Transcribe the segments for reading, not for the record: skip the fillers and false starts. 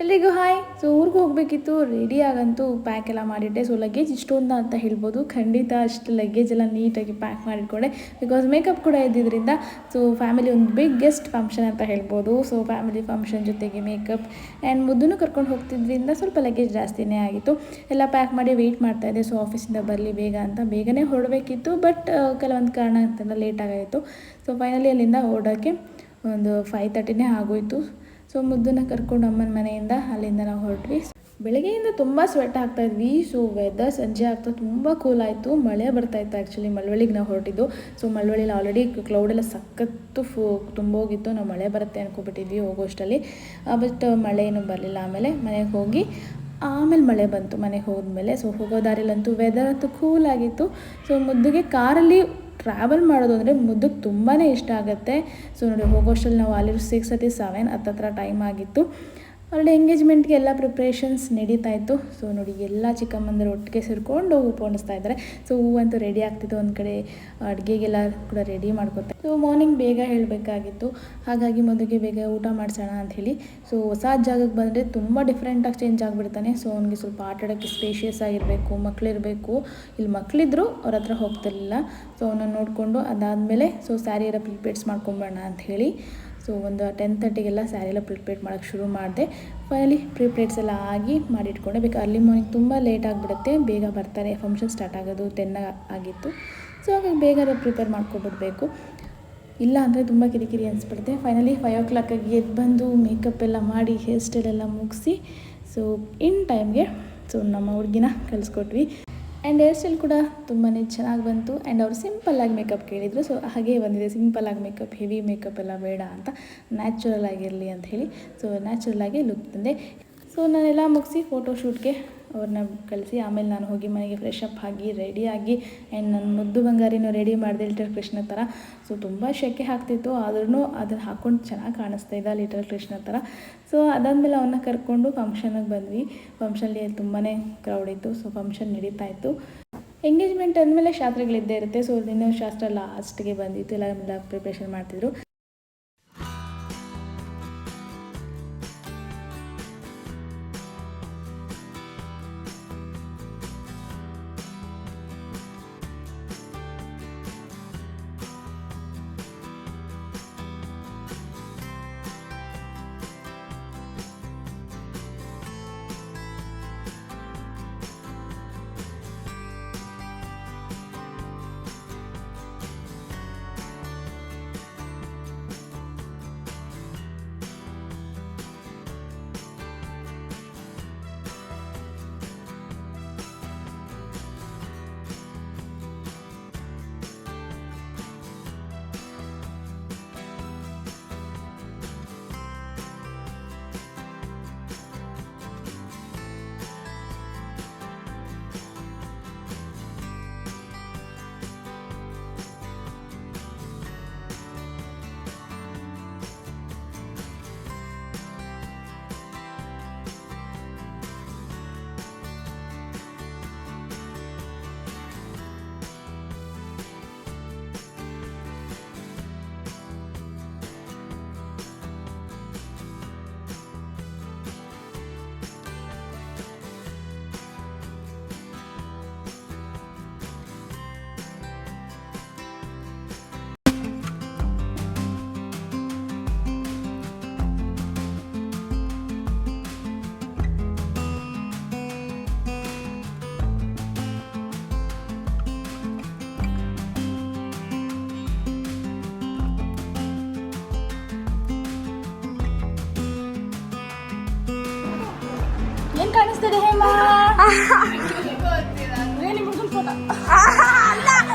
ಎಲ್ರಿಗೂ hi. So ಊರಿಗೆ ಹೋಗಬೇಕಿತ್ತು, ರೆಡಿ ಆಗಂತೂ ಪ್ಯಾಕ್ ಎಲ್ಲ ಮಾಡಿಟ್ಟೆ. ಸೊ ಲಗೇಜ್ ಇಷ್ಟೊಂದು ಅಂತ ಹೇಳ್ಬೋದು. ಖಂಡಿತ ಅಷ್ಟು ಲಗೇಜ್ ಎಲ್ಲ ನೀಟಾಗಿ ಪ್ಯಾಕ್ ಮಾಡಿಟ್ಕೊಂಡೆ. ಬಿಕಾಸ್ ಮೇಕಪ್ ಕೂಡ ಇದ್ದಿದ್ದರಿಂದ ಸೊ ಫ್ಯಾಮಿಲಿ ಒಂದು ಬಿಗ್ಗೆಸ್ಟ್ ಫಂಕ್ಷನ್ ಅಂತ ಹೇಳ್ಬೋದು. ಸೊ ಫ್ಯಾಮಿಲಿ ಫಂಕ್ಷನ್ ಜೊತೆಗೆ ಮೇಕಪ್ ಆ್ಯಂಡ್ ಮುದ್ದೂ ಕರ್ಕೊಂಡು ಹೋಗ್ತಿದ್ರಿಂದ ಸ್ವಲ್ಪ ಲಗೇಜ್ ಜಾಸ್ತಿನೇ ಆಗಿತ್ತು. ಎಲ್ಲ ಪ್ಯಾಕ್ ಮಾಡಿ ವೆಯ್ಟ್ ಮಾಡ್ತಾಯಿದ್ದೆ. ಸೊ ಆಫೀಸಿಂದ ಬರಲಿ ಬೇಗ ಅಂತ ಬೇಗನೆ ಹೊರಡಬೇಕಿತ್ತು. ಬಟ್ ಕೆಲವೊಂದು ಕಾರಣ ಅಂತಂದ್ರೆ ಲೇಟ್ ಆಗಾಯಿತು. ಸೊ ಫೈನಲಿ ಅಲ್ಲಿಂದ ಹೊರಡೋಕ್ಕೆ ಒಂದು 5:30ನೇ ಆಗೋಯಿತು. ಸೊ ಮುದ್ದನ್ನ ಕರ್ಕೊಂಡು ಅಮ್ಮನ ಮನೆಯಿಂದ ಅಲ್ಲಿಂದ ನಾವು ಹೊರಟ್ವಿ. ಬೆಳಗ್ಗೆಯಿಂದ ತುಂಬ ಸ್ವೆಟ್ ಆಗ್ತಾಯಿದ್ವಿ. ಸೊ ವೆದರ್ ಸಂಜೆ ಆಗ್ತಾ ತುಂಬ ಕೂಲ್ ಆಯಿತು. ಮಳೆ ಬರ್ತಾಯಿತ್ತು. ಆ್ಯಕ್ಚುಲಿ ಮಳವಳ್ಳಿಗೆ ನಾವು ಹೊರಟಿದ್ದು. ಸೊ ಮಳವಳ್ಳಿಲಿ ಆಲ್ರೆಡಿ ಕ್ಲೌಡೆಲ್ಲ ಸಖತ್ತು ತುಂಬೋಗಿತ್ತು. ನಾವು ಮಳೆ ಬರುತ್ತೆ ಅಂದ್ಕೊಬಿಟ್ಟಿದ್ವಿ ಹೋಗೋಷ್ಟರಲ್ಲಿ. ಬಟ್ ಮಳೆ ಏನೂ ಬರಲಿಲ್ಲ. ಆಮೇಲೆ ಮನೆಗೆ ಹೋಗಿ ಆಮೇಲೆ ಮಳೆ ಬಂತು ಮನೆಗೆ ಹೋದ್ಮೇಲೆ. ಸೊ ಹೋಗೋ ದಾರಿಲಂತೂ ವೆದರ್ ಅಂತೂ ಕೂಲ್ ಆಗಿತ್ತು. ಸೊ ಮುದ್ದಿಗೆ ಕಾರಲ್ಲಿ ಟ್ರಾವೆಲ್ ಮಾಡೋದು ಅಂದರೆ ಮುದ್ದಕ್ಕೆ ತುಂಬಾ ಇಷ್ಟ ಆಗುತ್ತೆ. ಸೊ ನೋಡಿ ಹೋಗೋಷ್ಟರಲ್ಲಿ ನಾವು ಅಲ್ಲಿ 6:37 ಹತ್ತತ್ರ ಟೈಮ್ ಆಗಿತ್ತು. ಆಲ್ರೆಡಿ ಎಂಗೇಜ್ಮೆಂಟ್ಗೆ ಎಲ್ಲ ಪ್ರಿಪ್ರೇಷನ್ಸ್ ನಡೀತಾಯಿತ್ತು. ಸೊ ನೋಡಿ ಎಲ್ಲ ಚಿಕ್ಕಮ್ಮಂದಿರು ಒಟ್ಟಿಗೆ ಸೇರಿಕೊಂಡು ಹೂ ಪೋಣಿಸ್ತಾ ಇದ್ದಾರೆ. ಸೊ ಹೂವಂತೂ ರೆಡಿ ಆಗ್ತಿತ್ತು. ಒಂದು ಕಡೆ ಅಡುಗೆಗೆಲ್ಲ ಕೂಡ ರೆಡಿ ಮಾಡ್ಕೊತಾರೆ. ಸೊ ಮಾರ್ನಿಂಗ್ ಬೇಗ ಹೇಳಬೇಕಾಗಿತ್ತು. ಹಾಗಾಗಿ ಮೊದಲಿಗೆ ಬೇಗ ಊಟ ಮಾಡಿಸೋಣ ಅಂಥೇಳಿ. ಸೊ ಹೊಸ ಜಾಗಕ್ಕೆ ಬಂದರೆ ತುಂಬ ಡಿಫ್ರೆಂಟಾಗಿ ಚೇಂಜ್ ಆಗಿಬಿಡ್ತಾನೆ. ಸೊ ಅವ್ನಿಗೆ ಸ್ವಲ್ಪ ಆಟಾಡೋಕ್ಕೆ ಸ್ಪೇಷಿಯಸ್ ಆಗಿರಬೇಕು, ಮಕ್ಕಳಿರಬೇಕು. ಇಲ್ಲಿ ಮಕ್ಕಳಿದ್ರು ಅವ್ರ ಹತ್ರ ಹೋಗ್ತಿರ್ಲಿಲ್ಲ. ಸೊ ಅವನನ್ನು ನೋಡಿಕೊಂಡು ಅದಾದಮೇಲೆ ಸೊ ಸ್ಯಾರಿ ಎಲ್ಲ ಪ್ರಿಪೇರ್ಸ್ ಮಾಡ್ಕೊಂಬೋಣ ಅಂಥೇಳಿ ಸೊ ಒಂದು 10:30ಗೆಲ್ಲ ಸ್ಯಾರಿ ಎಲ್ಲ ಪ್ರಿಪೇರ್ ಮಾಡೋಕ್ಕೆ ಶುರು ಮಾಡಿದೆ. ಫೈನಲಿ ಪ್ರಿಪ್ರೇಟ್ಸ್ ಎಲ್ಲ ಆಗಿ ಮಾಡಿಟ್ಕೊಂಡೆ. ಬೇಕು ಅರ್ಲಿ ಮಾರ್ನಿಂಗ್ ತುಂಬ ಲೇಟ್ ಆಗಿಬಿಡುತ್ತೆ. ಬೇಗ ಬರ್ತಾರೆ. ಫಂಕ್ಷನ್ ಸ್ಟಾರ್ಟ್ ಆಗೋದು 10 ಆಗಿತ್ತು. ಸೊ ಹಾಗಾಗಿ ಬೇಗ ಪ್ರಿಪೇರ್ ಮಾಡ್ಕೊಬಿಡ್ಬೇಕು. ಇಲ್ಲ ಅಂದರೆ ತುಂಬ ಕಿರಿಕಿರಿ ಅನಿಸ್ಬಿಡುತ್ತೆ. ಫೈನಲಿ 5 o'clock ಎದ್ದು ಬಂದು ಮೇಕಪ್ ಎಲ್ಲ ಮಾಡಿ ಹೇರ್ ಸ್ಟೈಲ್ ಎಲ್ಲ ಮುಗಿಸಿ ಸೊ ಇನ್ ಟೈಮ್ಗೆ ಸೊ ನಮ್ಮ ಹುಡುಗಿನ ಕಳಿಸ್ಕೊಟ್ವಿ. ಆ್ಯಂಡ್ ಹೇರ್ ಸ್ಟೈಲ್ ಕೂಡ ತುಂಬಾ ಚೆನ್ನಾಗಿ ಬಂತು. ಆ್ಯಂಡ್ ಅವರು ಸಿಂಪಲ್ಲಾಗಿ ಮೇಕಪ್ ಕೇಳಿದರು. ಸೊ ಹಾಗೇ ಬಂದಿದೆ. ಸಿಂಪಲ್ಲಾಗಿ ಮೇಕಪ್, ಹೆವಿ ಮೇಕಪ್ ಎಲ್ಲ ಬೇಡ ಅಂತ, ನ್ಯಾಚುರಲ್ ಆಗಿರಲಿ ಅಂತ ಹೇಳಿ ಸೊ ನ್ಯಾಚುರಲ್ಲಾಗಿ ಲುಕ್ ತಂದೆ. ಸೊ ನಾನೆಲ್ಲ ಮುಗಿಸಿ ಫೋಟೋಶೂಟ್ಗೆ ಅವ್ರನ್ನ ಕಳಿಸಿ ಆಮೇಲೆ ನಾನು ಹೋಗಿ ಮನೆಗೆ ಫ್ರೆಶ್ ಅಪ್ ಆಗಿ ರೆಡಿಯಾಗಿ ಆ್ಯಂಡ್ ನನ್ನ ಮುದ್ದು ಬಂಗಾರಿನೂ ರೆಡಿ ಮಾಡಿದೆ ಲಿಟಲ್ ಕೃಷ್ಣ ಥರ. ಸೊ ತುಂಬ ಶೆಕೆ ಆಗ್ತಿತ್ತು. ಆದ್ರೂ ಅದನ್ನು ಹಾಕ್ಕೊಂಡು ಚೆನ್ನಾಗಿ ಕಾಣಿಸ್ತಾ ಇದ್ದ ಲಿಟಲ್ ಕೃಷ್ಣ ಥರ. ಸೊ ಅದಾದಮೇಲೆ ಅವನ್ನ ಕರ್ಕೊಂಡು ಫಂಕ್ಷನಿಗೆ ಬಂದ್ವಿ. ಫಂಕ್ಷನಲ್ಲಿ ತುಂಬಾ ಕ್ರೌಡ್ ಇತ್ತು. ಸೊ ಫಂಕ್ಷನ್ ನಡೀತಾ ಇತ್ತು. ಎಂಗೇಜ್ಮೆಂಟ್ ಅಂದಮೇಲೆ ಶಾಸ್ತ್ರಗಳಿದ್ದೇ ಇರುತ್ತೆ. ಸೊ ಇನ್ನೂ ಶಾಸ್ತ್ರ ಲಾಸ್ಟ್ಗೆ ಬಂದಿತ್ತು. ಎಲ್ಲ ಪ್ರಿಪ್ರೇಷನ್ ಮಾಡ್ತಿದ್ರು. ಕಾಣಿಸ್ತಿದೆ ಹೇಮಾ.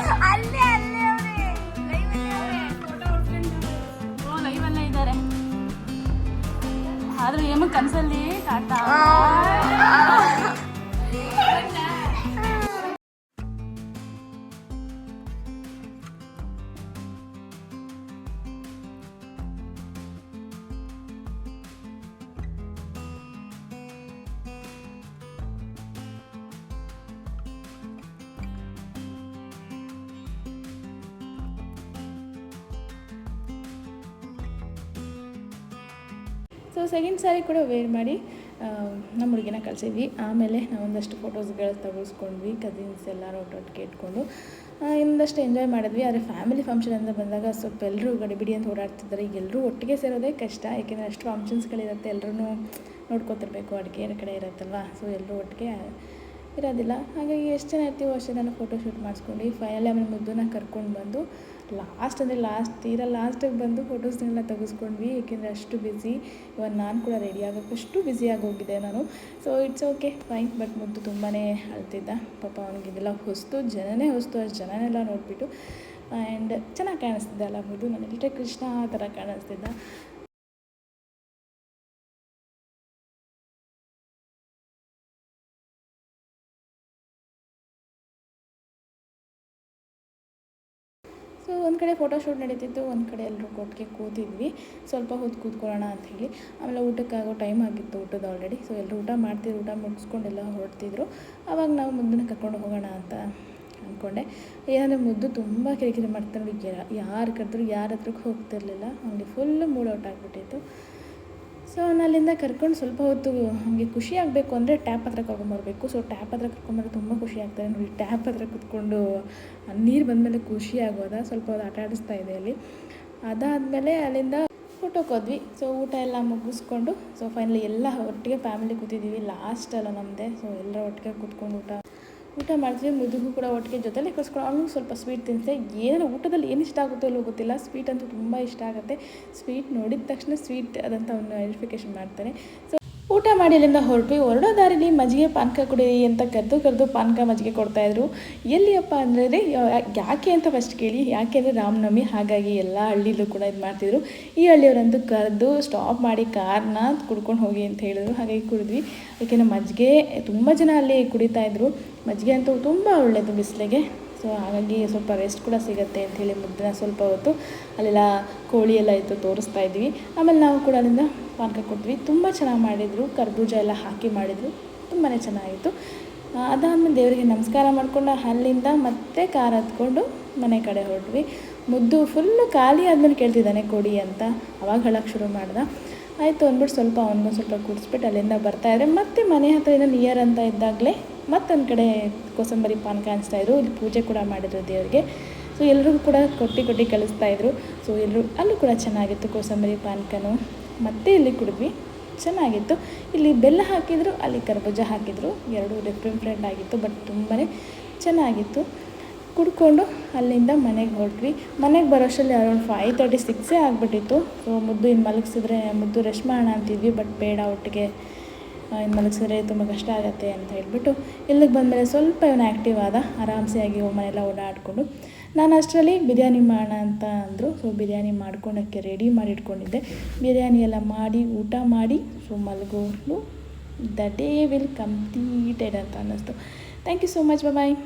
ಲೈವಲ್ಲೇ ಇದ್ದಾರೆ. ಆದ್ರೂ ಹೇಮ ಕನಸಲ್ಲಿ ಕಾಡ್ತಾ ಸೊ ಸೆಕೆಂಡ್ ಸ್ಯಾರಿ ಕೂಡ ವೇರ್ ಮಾಡಿ ನಮ್ಮ ಹುಡುಗಿನ ಕಳಿಸಿದ್ವಿ. ಆಮೇಲೆ ನಾವು ಒಂದಷ್ಟು ಫೋಟೋಸ್ಗಳು ತೆಗೆಸ್ಕೊಂಡ್ವಿ, ಕಸಿನ್ಸ್ ಎಲ್ಲರೂ ಒಟ್ಟೊಟ್ಟಿಗೆ ಇಟ್ಕೊಂಡು ಇನ್ನೊಂದಷ್ಟು ಎಂಜಾಯ್ ಮಾಡಿದ್ವಿ. ಆದರೆ ಫ್ಯಾಮಿಲಿ ಫಂಕ್ಷನ್ ಅಂತ ಬಂದಾಗ ಸ್ವಲ್ಪ ಎಲ್ಲರೂ ಗಡಿಬಿಡಿ ಅಂತ ಓಡಾಡ್ತಿದ್ದಾರೆ. ಈಗ ಎಲ್ಲರೂ ಒಟ್ಟಿಗೆ ಸೇರೋದೇ ಕಷ್ಟ, ಏಕೆಂದರೆ ಅಷ್ಟು ಫಂಕ್ಷನ್ಸ್ಗಳಿರುತ್ತೆ, ಎಲ್ಲರೂ ನೋಡ್ಕೊತಿರ್ಬೇಕು, ಅಡುಗೆ ಕಡೆ ಇರುತ್ತಲ್ವ. ಸೊ ಎಲ್ಲರೂ ಒಟ್ಟಿಗೆ ಇರೋದಿಲ್ಲ. ಹಾಗಾಗಿ ಎಷ್ಟು ಜನ ಇರ್ತೀವೋ ಅಷ್ಟು ಜನ ಫೋಟೋಶೂಟ್ ಮಾಡಿಸ್ಕೊಂಡು ಫೈನಲಿ ಆಮೇಲೆ ಮುದ್ದನ್ನ ಕರ್ಕೊಂಡು ಬಂದು ತೀರಾ ಲಾಸ್ಟಿಗೆ ಬಂದು ಫೋಟೋಸ್ನೆಲ್ಲ ತೆಗೆಸ್ಕೊಂಡ್ವಿ. ಏಕೆಂದರೆ ಅಷ್ಟು ಬ್ಯುಸಿ. ಇವಾಗ ನಾನು ಕೂಡ ರೆಡಿ ಆಗೋಕ್ಕಷ್ಟು ಬ್ಯುಸಿಯಾಗಿ ಹೋಗಿದ್ದೆ ನಾನು. So it's okay fine. But ಮುದ್ದು ತುಂಬಾ ಅಳ್ತಿದ್ದ ಪಾಪ. ಅವನಿಗಿದೆಲ್ಲ ಜನನೇ ಹೊಸ್ತು, ಅಷ್ಟು ಜನನೆಲ್ಲ ನೋಡಿಬಿಟ್ಟು ಆ್ಯಂಡ್ ಚೆನ್ನಾಗಿ ಕಾಣಿಸ್ತಿದ್ದೆ ಅಲ್ಲ ಮುದ್ದು. ನಾನು ಇಲ್ಲೇ ಕೃಷ್ಣ ಆ ಥರ ಕಾಣಿಸ್ತಿದ್ದ. ಸೊ ಒಂದು ಕಡೆ ಫೋಟೋಶೂಟ್ ನಡೀತಿತ್ತು, ಒಂದು ಕಡೆ ಎಲ್ಲರೂ ಒಟ್ಟಿಗೆ ಕೂತಿದ್ವಿ. ಸ್ವಲ್ಪ ಹೊತ್ತು ಕೂತ್ಕೊಳ್ಳೋಣ ಅಂಥೇಳಿ. ಆಮೇಲೆ ಊಟಕ್ಕಾಗೋ ಟೈಮ್ ಆಗಿತ್ತು, ಊಟದ ಆಲ್ರೆಡಿ. ಸೊ ಎಲ್ಲರೂ ಊಟ ಮುಗಿಸ್ಕೊಂಡೆಲ್ಲ ಹೊರಡ್ತಿದ್ರು. ಆವಾಗ ನಾವು ಮುದ್ದನ್ನ ಕರ್ಕೊಂಡು ಹೋಗೋಣ ಅಂತ ಅಂದ್ಕೊಂಡೆ. ಏನಂದರೆ ಮುದ್ದು ತುಂಬ ಕಿರಿಕಿರಿ ಮಾಡ್ತಾನೆ. ಯಾರು ಕರೆದ್ರು ಯಾರ ಹತ್ರಕ್ಕೆ ಹೋಗ್ತಿರ್ಲಿಲ್ಲ. ಅವನಿಗೆ ಫುಲ್ಲು ಮೂಡ್ ಔಟ್ ಆಗಿಬಿಟ್ಟಿತ್ತು. ಸೊ ಅಲ್ಲಿಂದ ಕರ್ಕೊಂಡು ಸ್ವಲ್ಪ ಹೊತ್ತು ನಮಗೆ ಖುಷಿ ಆಗಬೇಕು ಅಂದರೆ ಟ್ಯಾಪ್ ಹತ್ರ ಕರ್ಕೊಂಬರ್ಬೇಕು. ಸೊ ಟ್ಯಾಪ್ ಹತ್ರ ಕರ್ಕೊಂಬರೋದು ತುಂಬ ಖುಷಿ ಆಗ್ತಾರೆ ನೋಡಿ. ಟ್ಯಾಪ್ ಹತ್ರ ಕುತ್ಕೊಂಡು ನೀರು ಬಂದಮೇಲೆ ಖುಷಿ ಆಗೋದ. ಸ್ವಲ್ಪ ಹೊತ್ತು ಆಟ ಆಡಿಸ್ತಾ ಇದೆ ಅಲ್ಲಿ. ಅದಾದಮೇಲೆ ಅಲ್ಲಿಂದ ಊಟಕ್ಕೆ ಹೋದ್ವಿ. ಸೊ ಊಟ ಎಲ್ಲ ಮುಗಿಸ್ಕೊಂಡು ಸೊ ಫೈನಲಿ ಎಲ್ಲ ಒಟ್ಟಿಗೆ ಫ್ಯಾಮಿಲಿ ಕೂತಿದ್ದೀವಿ. ಲಾಸ್ಟ್ ಅಲ್ಲ ನಮ್ಮದೇ. ಸೊ ಎಲ್ಲರ ಒಟ್ಟಿಗೆ ಕೂತ್ಕೊಂಡು ಊಟ ಮಾಡ್ತೀವಿ. ಮುದುಗೂ ಕೂಡ ಒಟ್ಟಿಗೆ ಜೊತೆಲೇ ಕಳಿಸ್ಕೊಂಡು ಅವ್ನಿಗೆ ಸ್ವಲ್ಪ ಸ್ವೀಟ್ ತಿನ್ನಿಸಿ. ಏನೋ ಊಟದಲ್ಲಿ ಏನು ಇಷ್ಟ ಆಗುತ್ತೋ ಇಲ್ಲೋ ಗೊತ್ತಿಲ್ಲ, ಸ್ವೀಟ್ ಅಂತೂ ತುಂಬ ಇಷ್ಟ ಆಗುತ್ತೆ. ಸ್ವೀಟ್ ನೋಡಿದ ತಕ್ಷಣ ಸ್ವೀಟ್ ಅದಂತ ಅವನು ಐಡೆಂಟಿಫಿಕೇಷನ್ ಮಾಡ್ತಾನೆ. ಸೊ ಊಟ ಮಾಡಿ ಅಲ್ಲಿಂದ ಹೊರಡೋ ದಾರಿಲಿ ಮಜ್ಜಿಗೆ ಪಾನಕ ಕುಡೀರಿ ಅಂತ ಕರೆದು ಪಾನಕ ಮಜ್ಜಿಗೆ ಕೊಡ್ತಾಯಿದ್ರು. ಎಲ್ಲಿಯಪ್ಪ ಅಂದರೆ ಯಾಕೆ ಅಂತ ಫಸ್ಟ್ ಕೇಳಿ. ಯಾಕೆ ಅಂದರೆ ರಾಮನವಮಿ, ಹಾಗಾಗಿ ಎಲ್ಲ ಹಳ್ಳಿಲೂ ಕೂಡ ಇದು ಮಾಡ್ತಿದ್ರು. ಈ ಹಳ್ಳಿಯವರಂತೂ ಕರೆದು ಸ್ಟಾಪ್ ಮಾಡಿ ಕಾರ್ನ ಕುಡ್ಕೊಂಡು ಹೋಗಿ ಅಂತ ಹೇಳಿದ್ರು. ಹಾಗಾಗಿ ಕುಡಿದ್ವಿ. ಏಕೆಂದರೆ ಮಜ್ಜಿಗೆ ತುಂಬ ಜನ ಅಲ್ಲಿ ಕುಡಿತಾಯಿದ್ರು. ಮಜ್ಜಿಗೆ ಅಂತೂ ತುಂಬ ಒಳ್ಳೆಯದು ಬಿಸಿಲಿಗೆ. ಸೊ ಹಾಗಾಗಿ ಸ್ವಲ್ಪ ರೆಸ್ಟ್ ಕೂಡ ಸಿಗುತ್ತೆ ಅಂಥೇಳಿ ಮುದ್ದನ್ನ ಸ್ವಲ್ಪ ಹೊತ್ತು ಅಲ್ಲೆಲ್ಲ ಕೋಳಿ ಎಲ್ಲ ಇತ್ತು ತೋರಿಸ್ತಾ ಇದ್ವಿ. ಆಮೇಲೆ ನಾವು ಕೂಡ ಅಲ್ಲಿಂದ ಪಾನಕ ಕೊಟ್ವಿ. ತುಂಬ ಚೆನ್ನಾಗಿ ಮಾಡಿದರು. ಕರ್ಬೂಜ ಎಲ್ಲ ಹಾಕಿ ಮಾಡಿದರು. ತುಂಬಾ ಚೆನ್ನಾಗಿತ್ತು. ಅದಾದಮೇಲೆ ದೇವರಿಗೆ ನಮಸ್ಕಾರ ಮಾಡಿಕೊಂಡು ಅಲ್ಲಿಂದ ಮತ್ತೆ ಕಾರ್ ಹತ್ಕೊಂಡು ಮನೆ ಕಡೆ ಹೊರಟ್ವಿ. ಮುದ್ದು ಫುಲ್ಲು ಖಾಲಿ ಆದಮೇಲೆ ಕೇಳ್ತಿದ್ದಾನೆ ಕೊಡಿ ಅಂತ. ಅವಾಗ ಹೇಳೋಕ್ಕೆ ಶುರು ಮಾಡ್ದೆ. ಆಯಿತು ಅಂದ್ಬಿಟ್ಟು ಅವನಿಗೂ ಸ್ವಲ್ಪ ಕುಡಿಸ್ಬಿಟ್ಟು ಅಲ್ಲಿಂದ ಬರ್ತಾಯಿದ್ರೆ ಮತ್ತೆ ಮನೆ ಹತ್ರ ನಿಯರ್ ಅಂತ ಇದ್ದಾಗಲೇ ಮತ್ತೊಂದು ಕಡೆ ಕೋಸಂಬರಿ ಪಾನಕ ಹಂಚ್ತಾಯಿದ್ರು. ಇಲ್ಲಿ ಪೂಜೆ ಕೂಡ ಮಾಡಿದ್ರು ದೇವರಿಗೆ. ಸೊ ಎಲ್ರಿಗೂ ಕೂಡ ಕೊಟ್ಟು ಕಳಿಸ್ತಾಯಿದ್ರು. ಸೊ ಎಲ್ಲರೂ ಅಲ್ಲೂ ಕೂಡ ಚೆನ್ನಾಗಿತ್ತು ಕೋಸಂಬರಿ ಪಾನಕನೂ. ಮತ್ತೆ ಇಲ್ಲಿ ಕುಡಿದ್ವಿ, ಚೆನ್ನಾಗಿತ್ತು. ಇಲ್ಲಿ ಬೆಲ್ಲ ಹಾಕಿದ್ರು, ಅಲ್ಲಿ ಕರ್ಬೂಜ ಹಾಕಿದ್ರು. ಎರಡೂ ಡಿಫ್ರೆಂಟ್ ಆಗಿತ್ತು, ಬಟ್ ತುಂಬಾ ಚೆನ್ನಾಗಿತ್ತು. ಕುಡ್ಕೊಂಡು ಅಲ್ಲಿಂದ ಮನೆಗೆ ಹೊರಟ್ವಿ. ಮನೆಗೆ ಬರೋಷ್ಟರಲ್ಲಿ ಅರೌಂಡ್ 5:36 ಆಗಿಬಿಟ್ಟಿತ್ತು. ಸೊ ಮುದ್ದು ಇನ್ನು ಮಲಗಿಸಿದ್ರೆ ಮುದ್ದು ರೆಸ್ಟ್ ಮಾಡೋಣ ಅಂತಿದ್ವಿ. ಬಟ್ ಬೇಡ, ಒಟ್ಟಿಗೆ ಇನ್ನು ಮಲಗಿಸಿದ್ರೆ ತುಂಬ ಕಷ್ಟ ಆಗುತ್ತೆ ಅಂತ ಹೇಳ್ಬಿಟ್ಟು ಇಲ್ಲಿಗೆ ಬಂದಮೇಲೆ ಸ್ವಲ್ಪ ಇವನು ಆ್ಯಕ್ಟಿವ್ ಆದ. ಆರಾಮ್ಸೆ ಆಗಿ ಮನೆಯೆಲ್ಲ ಓಡಾಡಿಕೊಂಡು ನಾನು ಅಷ್ಟರಲ್ಲಿ ಬಿರಿಯಾನಿ ಮಾಡೋಣ ಅಂತ ಅಂದರು. ಸೊ ಬಿರಿಯಾನಿ ಮಾಡ್ಕೊಳಕ್ಕೆ ರೆಡಿ ಮಾಡಿ ಇಟ್ಕೊಂಡಿದ್ದೆ. ಬಿರಿಯಾನಿ ಎಲ್ಲ ಮಾಡಿ ಊಟ ಮಾಡಿ ಸೊ ಮಲಗೋನು ದ ಡೇ ವಿಲ್ ಕಂಪ್ಲೀಟೆಡ್ ಅಂತ ಅನ್ನಿಸ್ತು. Thank you so much. Bye.